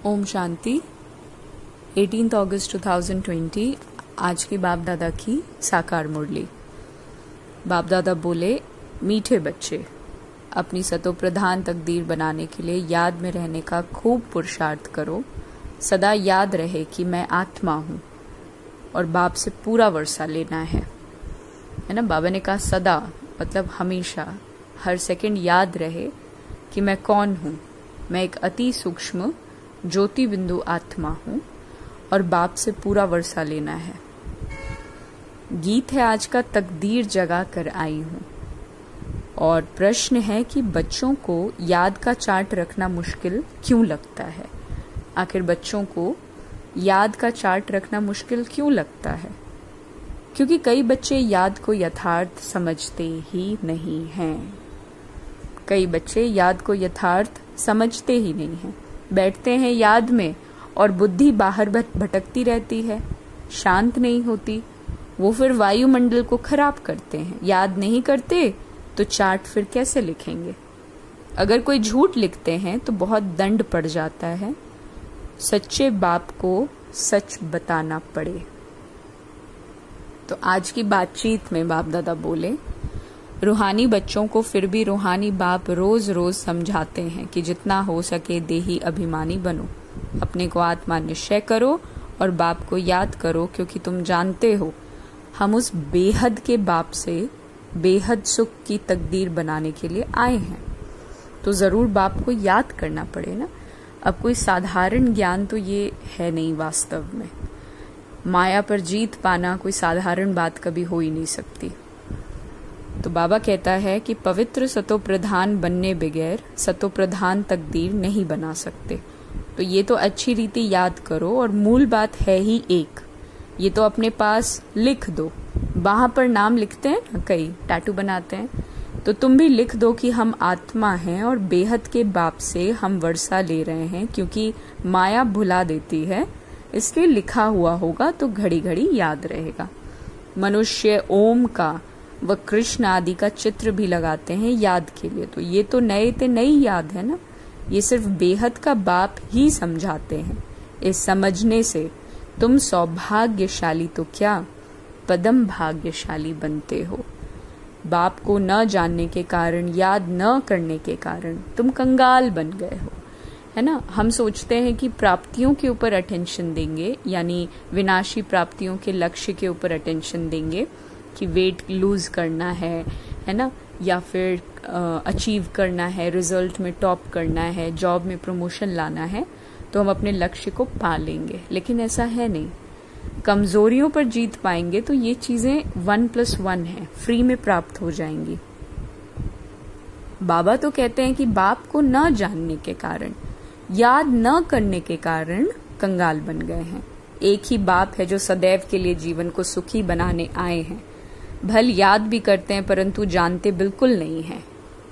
ओम शांति। 18 अगस्त 2020 आज की बाप दादा की साकार मुरली। बाप दादा बोले, मीठे बच्चे, अपनी सतो प्रधान तकदीर बनाने के लिए याद में रहने का खूब पुरुषार्थ करो। सदा याद रहे कि मैं आत्मा हूँ और बाप से पूरा वर्षा लेना है ना। बाबा ने कहा सदा मतलब हमेशा, हर सेकंड याद रहे कि मैं कौन हूँ। मैं एक अति सूक्ष्म ज्योति बिंदु आत्मा हूँ और बाप से पूरा वर्षा लेना है। गीत है आज का, तकदीर जगा कर आई हूँ। और प्रश्न है कि बच्चों को याद का चार्ट रखना मुश्किल क्यों लगता है। आखिर बच्चों को याद का चार्ट रखना मुश्किल क्यों लगता है? क्योंकि कई बच्चे याद को यथार्थ समझते ही नहीं हैं। कई बच्चे याद को यथार्थ समझते ही नहीं हैं। बैठते हैं याद में और बुद्धि बाहर भटकती रहती है, शांत नहीं होती। वो फिर वायुमंडल को खराब करते हैं। याद नहीं करते तो चार्ट फिर कैसे लिखेंगे? अगर कोई झूठ लिखते हैं तो बहुत दंड पड़ जाता है। सच्चे बाप को सच बताना पड़े। तो आज की बातचीत में बाप दादा बोले, रूहानी बच्चों को फिर भी रूहानी बाप रोज रोज समझाते हैं कि जितना हो सके देही अभिमानी बनो, अपने को आत्मा निश्चय करो और बाप को याद करो, क्योंकि तुम जानते हो हम उस बेहद के बाप से बेहद सुख की तकदीर बनाने के लिए आए हैं। तो जरूर बाप को याद करना पड़े ना। अब कोई साधारण ज्ञान तो ये है नहीं। वास्तव में माया पर जीत पाना कोई साधारण बात कभी हो ही नहीं सकती। तो बाबा कहता है कि पवित्र सतो प्रधान बनने बगैर सतो प्रधान तकदीर नहीं बना सकते। तो ये तो अच्छी रीति याद करो और मूल बात है ही एक। ये तो अपने पास लिख दो। वहां पर नाम लिखते हैं ना, कई टैटू बनाते हैं, तो तुम भी लिख दो कि हम आत्मा हैं और बेहद के बाप से हम वर्षा ले रहे हैं। क्योंकि माया भुला देती है, इसलिए लिखा हुआ होगा तो घड़ी घड़ी याद रहेगा। मनुष्य ओम का व कृष्ण आदि का चित्र भी लगाते हैं याद के लिए। तो ये तो नई याद है ना। ये सिर्फ बेहद का बाप ही समझाते हैं। इस समझने से तुम सौभाग्यशाली तो क्या पदम भाग्यशाली बनते हो। बाप को न जानने के कारण, याद न करने के कारण तुम कंगाल बन गए हो, है ना। हम सोचते हैं कि प्राप्तियों के ऊपर अटेंशन देंगे, यानी विनाशी प्राप्तियों के लक्ष्य के ऊपर अटेंशन देंगे कि वेट लूज करना है ना, या फिर अचीव करना है, रिजल्ट में टॉप करना है, जॉब में प्रमोशन लाना है, तो हम अपने लक्ष्य को पा लेंगे। लेकिन ऐसा है नहीं। कमजोरियों पर जीत पाएंगे तो ये चीजें 1+1 है, फ्री में प्राप्त हो जाएंगी। बाबा तो कहते हैं कि बाप को न जानने के कारण, याद न करने के कारण कंगाल बन गए हैं। एक ही बाप है जो सदैव के लिए जीवन को सुखी बनाने आए हैं। भल याद भी करते हैं परंतु जानते बिल्कुल नहीं हैं।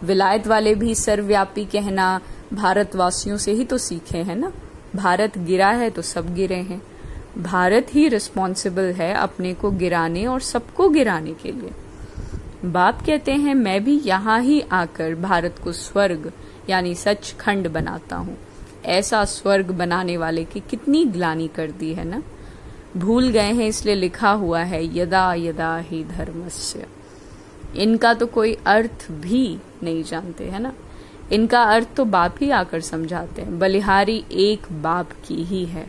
विलायत वाले भी सर्वव्यापी कहना भारतवासियों से ही तो सीखे हैं ना। भारत गिरा है तो सब गिरे हैं। भारत ही रिस्पॉन्सिबल है अपने को गिराने और सबको गिराने के लिए। बाप कहते हैं मैं भी यहाँ ही आकर भारत को स्वर्ग यानी सचखंड बनाता हूँ। ऐसा स्वर्ग बनाने वाले की कितनी ग्लानि कर दी है ना। भूल गए हैं इसलिए लिखा हुआ है यदा यदा ही धर्मस्य। इनका तो कोई अर्थ भी नहीं जानते, है ना। इनका अर्थ तो बाप ही आकर समझाते हैं। बलिहारी एक बाप की ही है।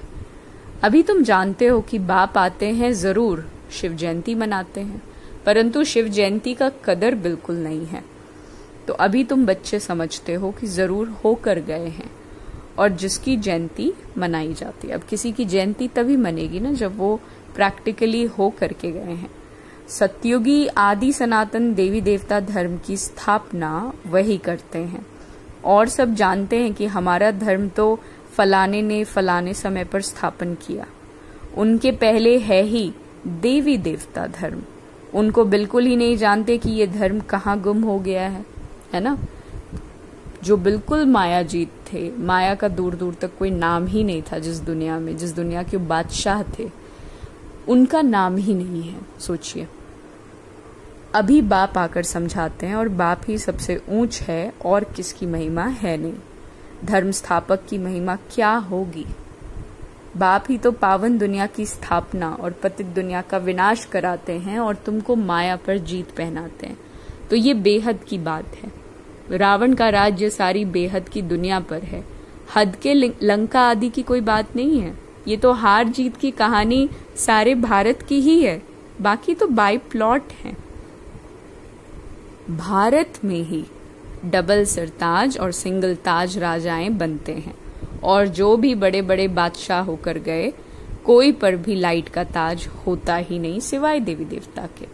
अभी तुम जानते हो कि बाप आते हैं, जरूर शिव जयंती मनाते हैं, परंतु शिव जयंती का कदर बिल्कुल नहीं है। तो अभी तुम बच्चे समझते हो कि जरूर होकर गए हैं और जिसकी जयंती मनाई जाती है। अब किसी की जयंती तभी मनेगी ना जब वो प्रैक्टिकली हो करके गए हैं। सतयुगी आदि सनातन देवी देवता धर्म की स्थापना वही करते हैं। और सब जानते हैं कि हमारा धर्म तो फलाने ने फलाने समय पर स्थापन किया। उनके पहले है ही देवी देवता धर्म। उनको बिल्कुल ही नहीं जानते कि ये धर्म कहाँ गुम हो गया है ना। जो बिल्कुल मायाजीत थे, माया का दूर दूर तक कोई नाम ही नहीं था। जिस दुनिया के बादशाह थे उनका नाम ही नहीं है। सोचिए, अभी बाप आकर समझाते हैं और बाप ही सबसे ऊंच है और किसकी महिमा है नहीं। धर्म स्थापक की महिमा क्या होगी। बाप ही तो पावन दुनिया की स्थापना और पतित दुनिया का विनाश कराते हैं और तुमको माया पर जीत पहनाते हैं। तो ये बेहद की बात है। रावण का राज्य सारी बेहद की दुनिया पर है। हद के लंका आदि की कोई बात नहीं है। ये तो हार जीत की कहानी सारे भारत की ही है, बाकी तो बाई प्लॉट है। भारत में ही डबल सरताज और सिंगल ताज राजाएं बनते हैं, और जो भी बड़े बड़े बादशाह होकर गए, कोई पर भी लाइट का ताज होता ही नहीं सिवाय देवी देवता के।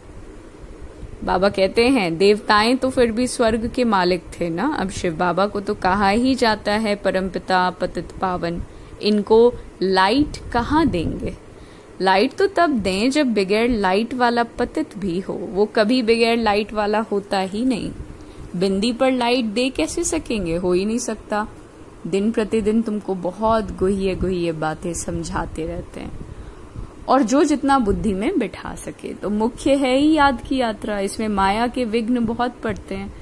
बाबा कहते हैं देवताएं तो फिर भी स्वर्ग के मालिक थे ना। अब शिव बाबा को तो कहा ही जाता है परमपिता पतित पावन, इनको लाइट कहाँ देंगे। लाइट तो तब दें जब बगैर लाइट वाला पतित भी हो। वो कभी बगैर लाइट वाला होता ही नहीं। बिंदी पर लाइट दे कैसे सकेंगे, हो ही नहीं सकता। दिन प्रतिदिन तुमको बहुत गुहिये गुहिये बातें समझाते रहते हैं, और जो जितना बुद्धि में बिठा सके। तो मुख्य है ही याद की यात्रा। इसमें माया के विघ्न बहुत पड़ते हैं,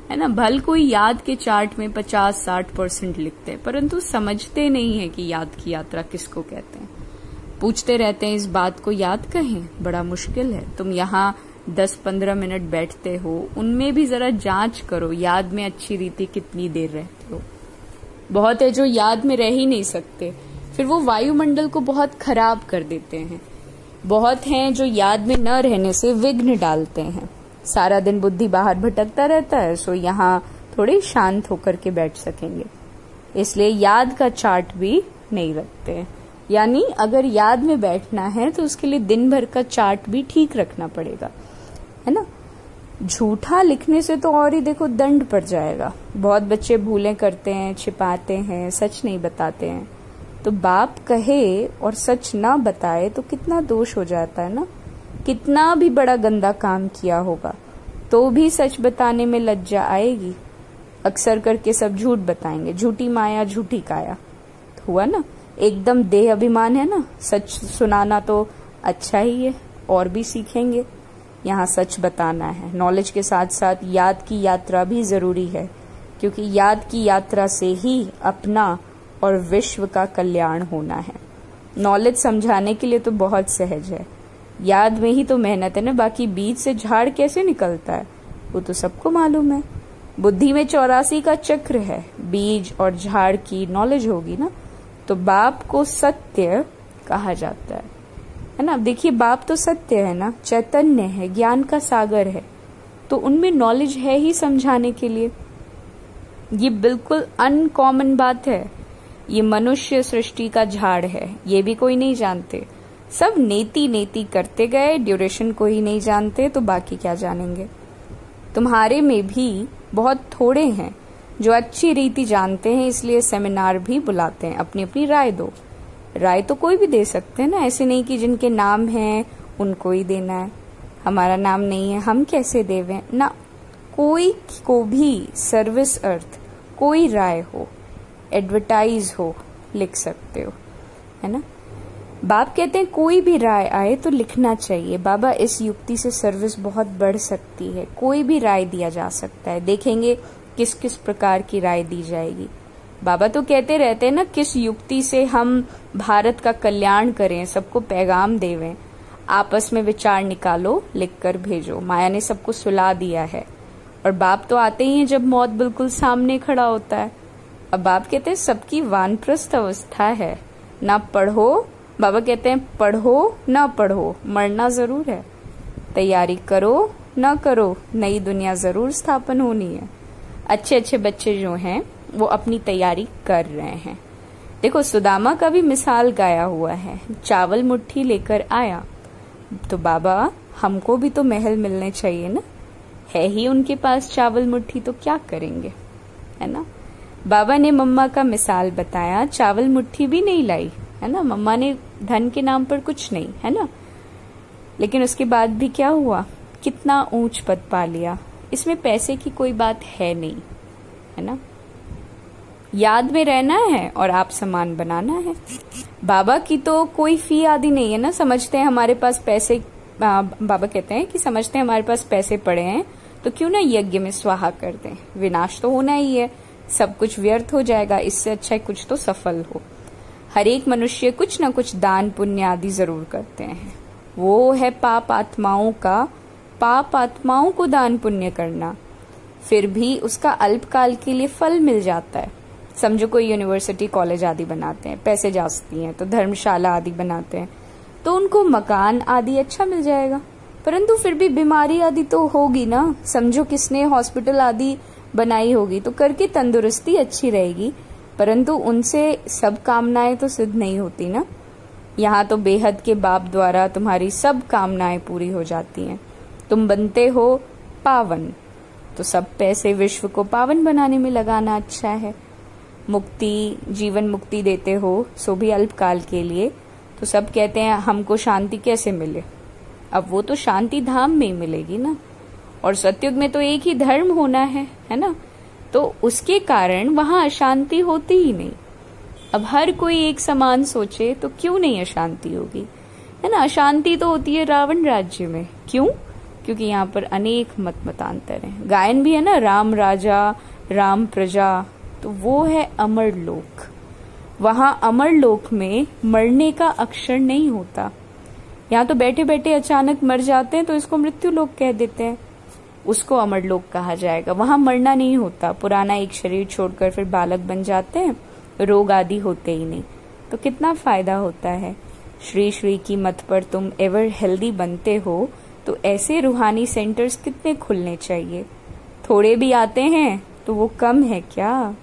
है ना। भल कोई याद के चार्ट में 50-60% लिखते हैं, परंतु समझते नहीं है कि याद की यात्रा किसको कहते हैं। पूछते रहते हैं इस बात को याद कहें, बड़ा मुश्किल है। तुम यहाँ 10-15 मिनट बैठते हो, उनमें भी जरा जांच करो याद में अच्छी रीति कितनी देर रहते हो। बहुत है जो याद में रह ही नहीं सकते, फिर वो वायुमंडल को बहुत खराब कर देते हैं। बहुत हैं जो याद में न रहने से विघ्न डालते हैं। सारा दिन बुद्धि बाहर भटकता रहता है, सो यहाँ थोड़े शांत होकर के बैठ सकेंगे, इसलिए याद का चार्ट भी नहीं रखते हैं। यानी अगर याद में बैठना है तो उसके लिए दिन भर का चार्ट भी ठीक रखना पड़ेगा, है ना। झूठा लिखने से तो और ही देखो दंड पड़ जाएगा। बहुत बच्चे भूलें करते हैं, छिपाते हैं, सच नहीं बताते हैं। तो बाप कहे और सच ना बताए तो कितना दोष हो जाता है ना। कितना भी बड़ा गंदा काम किया होगा तो भी सच बताने में लज्जा आएगी। अक्सर करके सब झूठ बताएंगे, झूठी माया झूठी काया। तो हुआ ना, एकदम देह अभिमान है ना। सच सुनाना तो अच्छा ही है, और भी सीखेंगे। यहाँ सच बताना है। नॉलेज के साथ साथ याद की यात्रा भी जरूरी है, क्योंकि याद की यात्रा से ही अपना और विश्व का कल्याण होना है। नॉलेज समझाने के लिए तो बहुत सहज है, याद में ही तो मेहनत है ना। बाकी बीज से झाड़ कैसे निकलता है वो तो सबको मालूम है। बुद्धि में 84 का चक्र है। बीज और झाड़ की नॉलेज होगी ना, तो बाप को सत्य कहा जाता है ना। देखिए बाप तो सत्य है ना, चैतन्य है, ज्ञान का सागर है, तो उनमें नॉलेज है ही समझाने के लिए। ये बिल्कुल अनकॉमन बात है। ये मनुष्य सृष्टि का झाड़ है, ये भी कोई नहीं जानते। सब नेति नेति करते गए, ड्यूरेशन को ही नहीं जानते, तो बाकी क्या जानेंगे। तुम्हारे में भी बहुत थोड़े हैं जो अच्छी रीति जानते हैं, इसलिए सेमिनार भी बुलाते हैं। अपनी अपनी राय दो। राय तो कोई भी दे सकते हैं ना, ऐसे नहीं कि जिनके नाम हैं उनको ही देना है। हमारा नाम नहीं है, हम कैसे देवें ना। कोई को भी सर्विस अर्थ कोई राय हो, एडवर्टाइज हो, लिख सकते हो, है ना। बाप कहते हैं कोई भी राय आए तो लिखना चाहिए। बाबा इस युक्ति से सर्विस बहुत बढ़ सकती है। कोई भी राय दिया जा सकता है, देखेंगे किस किस प्रकार की राय दी जाएगी। बाबा तो कहते रहते हैं ना, किस युक्ति से हम भारत का कल्याण करें, सबको पैगाम देवें। आपस में विचार निकालो, लिखकर भेजो। माया ने सबको सुला दिया है, और बाप तो आते ही हैं जब मौत बिल्कुल सामने खड़ा होता है। अब बाप कहते हैं सबकी वानप्रस्थ अवस्था है, ना पढ़ो। बाबा कहते हैं पढ़ो ना पढ़ो, मरना जरूर है। तैयारी करो ना करो, नई दुनिया जरूर स्थापन होनी है। अच्छे अच्छे बच्चे जो हैं वो अपनी तैयारी कर रहे हैं। देखो सुदामा का भी मिसाल गाया हुआ है। चावल मुट्ठी लेकर आया, तो बाबा हमको भी तो महल मिलने चाहिए ना। है ही उनके पास चावल मुट्ठी, तो क्या करेंगे, है ना। बाबा ने मम्मा का मिसाल बताया, चावल मुट्ठी भी नहीं लाई, है ना। मम्मा ने धन के नाम पर कुछ नहीं, है ना। लेकिन उसके बाद भी क्या हुआ, कितना ऊंच पद पा लिया। इसमें पैसे की कोई बात है नहीं, है ना। याद में रहना है और आप समान बनाना है। बाबा की तो कोई फी आदि नहीं है ना। समझते हैं हमारे पास पैसे, बाबा कहते हैं कि समझते हैं हमारे पास पैसे पड़े हैं तो क्यों ना यज्ञ में स्वाहा कर दें। विनाश तो होना ही है, सब कुछ व्यर्थ हो जाएगा, इससे अच्छा है कुछ तो सफल हो। हर एक मनुष्य कुछ न कुछ दान पुण्य आदि जरूर करते हैं। वो है पाप आत्माओं को दान पुण्य करना, फिर भी उसका अल्पकाल के लिए फल मिल जाता है। समझो कोई यूनिवर्सिटी कॉलेज आदि बनाते हैं, पैसे जास्ती हैं तो धर्मशाला आदि बनाते हैं, तो उनको मकान आदि अच्छा मिल जाएगा, परंतु फिर भी बीमारी आदि तो होगी ना। समझो किसने हॉस्पिटल आदि बनाई होगी तो करके तंदुरुस्ती अच्छी रहेगी, परंतु उनसे सब कामनाएं तो सिद्ध नहीं होती ना। यहाँ तो बेहद के बाप द्वारा तुम्हारी सब कामनाएं पूरी हो जाती हैं। तुम बनते हो पावन, तो सब पैसे विश्व को पावन बनाने में लगाना अच्छा है। मुक्ति, जीवन मुक्ति देते हो, सो भी अल्पकाल के लिए। तो सब कहते हैं हमको शांति कैसे मिले, अब वो तो शांति धाम में ही मिलेगी ना। और सतयुग में तो एक ही धर्म होना है ना, तो उसके कारण वहां अशांति होती ही नहीं। अब हर कोई एक समान सोचे तो क्यों नहीं अशांति होगी, है ना। अशांति तो होती है रावण राज्य में, क्यों? क्योंकि यहाँ पर अनेक मतांतर हैं। गायन भी है ना, राम राजा राम प्रजा, तो वो है अमर लोक। वहां अमर लोक में मरने का अक्षर नहीं होता। यहाँ तो बैठे बैठे अचानक मर जाते हैं तो इसको मृत्यु लोक कह देते हैं, उसको अमर लोक कहा जाएगा। वहां मरना नहीं होता, पुराना एक शरीर छोड़कर फिर बालक बन जाते हैं, रोग आदि होते ही नहीं, तो कितना फायदा होता है। श्री श्री की मत पर तुम एवर हेल्दी बनते हो तो ऐसे रूहानी सेंटर्स कितने खुलने चाहिए। थोड़े भी आते हैं तो वो कम है क्या?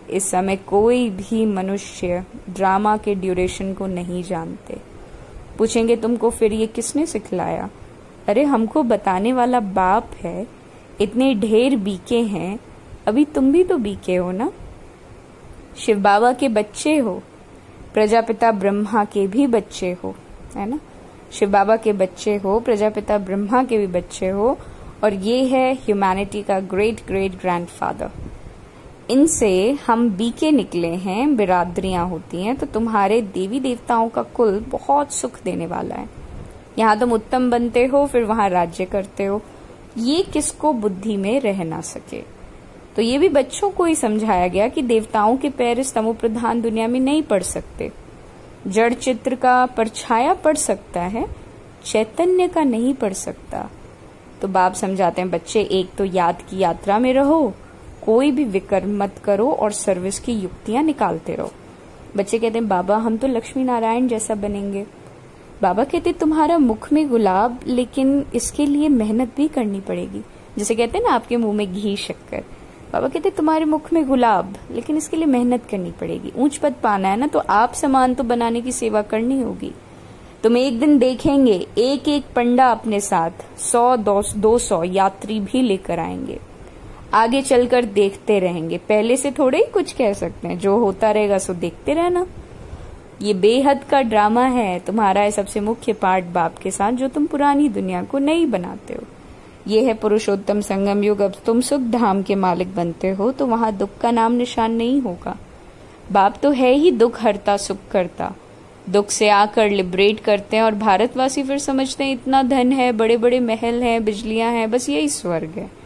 इस समय कोई भी मनुष्य ड्रामा के ड्यूरेशन को नहीं जानते। पूछेंगे तुमको फिर ये किसने सिखलाया? अरे हमको बताने वाला बाप है। इतने ढेर बीके हैं, अभी तुम भी तो बीके हो ना। शिव बाबा के बच्चे हो, प्रजापिता ब्रह्मा के भी बच्चे हो, है ना। शिव बाबा के बच्चे हो, प्रजापिता ब्रह्मा के भी बच्चे हो, और ये है ह्यूमैनिटी का ग्रेट ग्रेट ग्रैंडफादर। इनसे हम बीके निकले हैं, बिरादरियां होती हैं, तो तुम्हारे देवी देवताओं का कुल बहुत सुख देने वाला है। यहाँ तुम उत्तम बनते हो, फिर वहां राज्य करते हो, ये किसको बुद्धि में रह ना सके। तो ये भी बच्चों को ही समझाया गया कि देवताओं के पैर इस तमो प्रधान दुनिया में नहीं पड़ सकते। जड़ चित्र का परछाया पड़ सकता है, चैतन्य का नहीं पड़ सकता। तो बाप समझाते हैं बच्चे, एक तो याद की यात्रा में रहो, कोई भी विकर्म मत करो और सर्विस की युक्तियां निकालते रहो। बच्चे कहते हैं बाबा हम तो लक्ष्मी नारायण जैसा बनेंगे। बाबा कहते तुम्हारा मुख में गुलाब, लेकिन इसके लिए मेहनत भी करनी पड़ेगी। जैसे कहते हैं ना आपके मुंह में घी शक्कर, बाबा कहते तुम्हारे मुख में गुलाब, लेकिन इसके लिए मेहनत करनी पड़ेगी। ऊंच पद पाना है ना, तो आप समान तो बनाने की सेवा करनी होगी। तुम एक दिन देखेंगे एक एक पंडा अपने साथ 100-200 यात्री भी लेकर आएंगे। आगे चलकर देखते रहेंगे, पहले से थोड़े ही कुछ कह सकते हैं, जो होता रहेगा सो देखते रहना। ये बेहद का ड्रामा है, तुम्हारा है सबसे मुख्य पार्ट बाप के साथ, जो तुम पुरानी दुनिया को नहीं बनाते हो। ये है पुरुषोत्तम संगम युग। अब तुम सुख धाम के मालिक बनते हो तो वहां दुख का नाम निशान नहीं होगा। बाप तो है ही दुख हरता सुख करता, दुख से आकर लिबरेट करते हैं। और भारतवासी फिर समझते हैं इतना धन है, बड़े बड़े महल हैं, बिजलियां हैं, बस यही स्वर्ग है।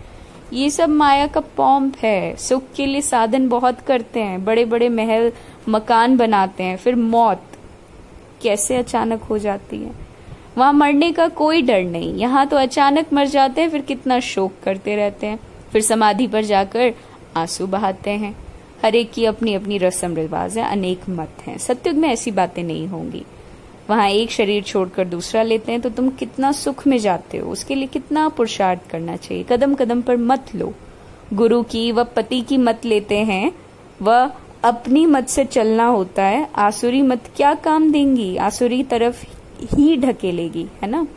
ये सब माया का पॉम्प है। सुख के लिए साधन बहुत करते हैं, बड़े बड़े महल मकान बनाते हैं, फिर मौत कैसे अचानक हो जाती है। वहां मरने का कोई डर नहीं, यहाँ तो अचानक मर जाते हैं, फिर कितना शोक करते रहते हैं, फिर समाधि पर जाकर आंसू बहाते हैं। हर एक की अपनी अपनी रस्म रिवाज है, अनेक मत हैं। सतयुग में ऐसी बातें नहीं होंगी। वहां एक शरीर छोड़कर दूसरा लेते हैं तो तुम कितना सुख में जाते हो, उसके लिए कितना पुरुषार्थ करना चाहिए। कदम कदम पर मत लो, गुरु की व पति की मत लेते हैं, वह अपनी मत से चलना होता है। आसुरी मत क्या काम देंगी, आसुरी तरफ ही ढकेलेगी, है ना।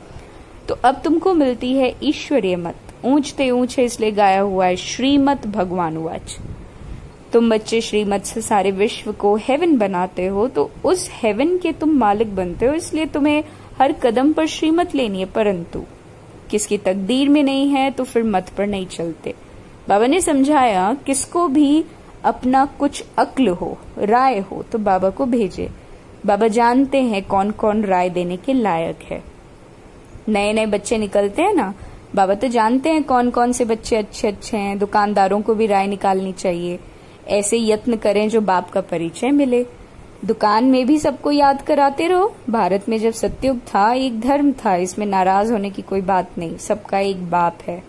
तो अब तुमको मिलती है ईश्वरीय मत। ऊंचते ऊंचे इसलिए गाया हुआ है श्रीमत भगवान वाच। तुम बच्चे श्रीमत से सारे विश्व को हेवन बनाते हो, तो उस हेवन के तुम मालिक बनते हो, इसलिए तुम्हें हर कदम पर श्रीमत लेनी है। परंतु किसकी तकदीर में नहीं है तो फिर मत पर नहीं चलते। बाबा ने समझाया किसको भी अपना कुछ अक्ल हो, राय हो, तो बाबा को भेजे। बाबा जानते हैं कौन कौन राय देने के लायक है। नए नए बच्चे निकलते हैं ना, बाबा तो जानते हैं कौन कौन से बच्चे अच्छे अच्छे हैं। दुकानदारों को भी राय निकालनी चाहिए, ऐसे यत्न करें जो बाप का परिचय मिले। दुकान में भी सबको याद कराते रहो। भारत में जब सतयुग था, एक धर्म था, इसमें नाराज होने की कोई बात नहीं। सबका एक बाप है,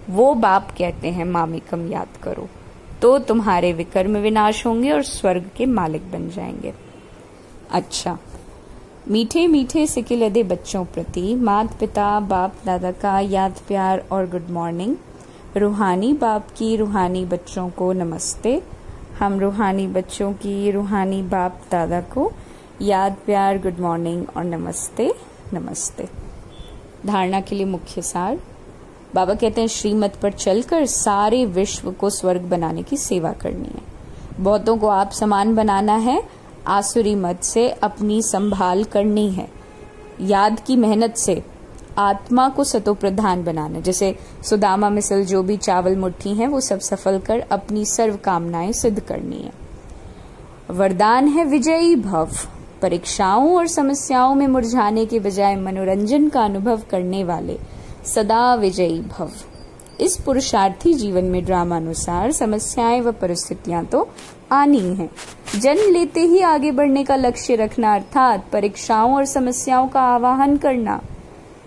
वो बाप कहते हैं मामेकम याद करो, तो तुम्हारे विकर्म विनाश होंगे और स्वर्ग के मालिक बन जाएंगे। अच्छा, मीठे मीठे सिकिलदे बच्चों प्रति माता पिता बाप दादा का याद प्यार और गुड मॉर्निंग। रूहानी बाप की रूहानी बच्चों को नमस्ते। हम रूहानी बच्चों की रूहानी बाप दादा को याद प्यार गुड मॉर्निंग और नमस्ते नमस्ते। धारणा के लिए मुख्य सार। बाबा कहते हैं श्रीमत पर चलकर सारे विश्व को स्वर्ग बनाने की सेवा करनी है। बहुतों को आप समान बनाना है, आसुरी मत से अपनी संभाल करनी है। याद की मेहनत से आत्मा को सतो प्रधान बनाना। जैसे सुदामा मिसल जो भी चावल मुट्ठी हैं वो सब सफल कर अपनी सर्व कामनाएं सिद्ध करनी है। वरदान है विजयी भव। परीक्षाओं और समस्याओं में मुरझाने के बजाय मनोरंजन का अनुभव करने वाले सदा विजयी भव। इस पुरुषार्थी जीवन में ड्रामानुसार समस्याएं व परिस्थितियां तो आनी हैं। जन्म लेते ही आगे बढ़ने का लक्ष्य रखना, अर्थात परीक्षाओं और समस्याओं का आवाहन करना।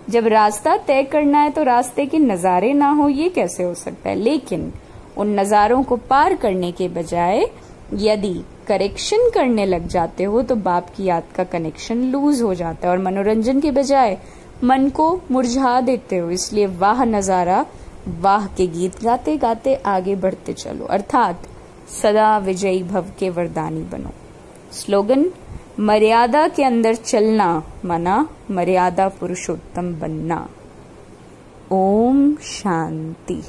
जब रास्ता तय करना है तो रास्ते के नजारे ना हो, ये कैसे हो सकता है। लेकिन उन नजारों को पार करने के बजाय यदि करेक्शन करने लग जाते हो तो बाप की याद का कनेक्शन लूज हो जाता है और मनोरंजन के बजाय मन को मुरझा देते हो। इसलिए वाह नजारा, वाह के गीत गाते गाते आगे बढ़ते चलो, अर्थात सदा विजयी भव के वरदानी बनो। स्लोगन, मर्यादा के अंदर चलना मना, मर्यादा पुरुषोत्तम बनना। ओम शांति।